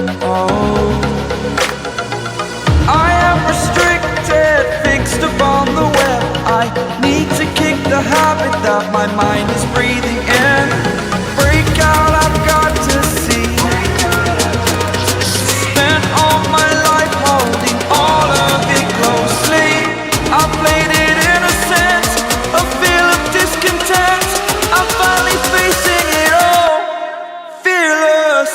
Oh, I am restricted, fixed upon the web. I need to kick the habit that my mind is breathing in. Break out, I've got to see. Spent all my life holding all of it closely. I played it innocent, a feel of discontent. I'm finally facing it all, fearless.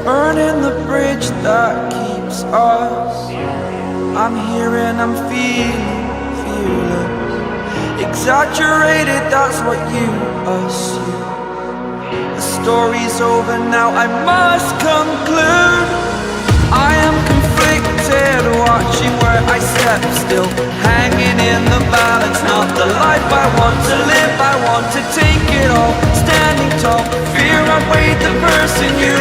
Burning the bridge that keeps us. I'm here and I'm feeling fearless. Exaggerated, that's what you assume. The story's over now, I must conclude. I am conflicted, watching where I step still, hanging in the balance. Not the life I want to live, I want to take it all. Standing tall, fear I've weighed the person you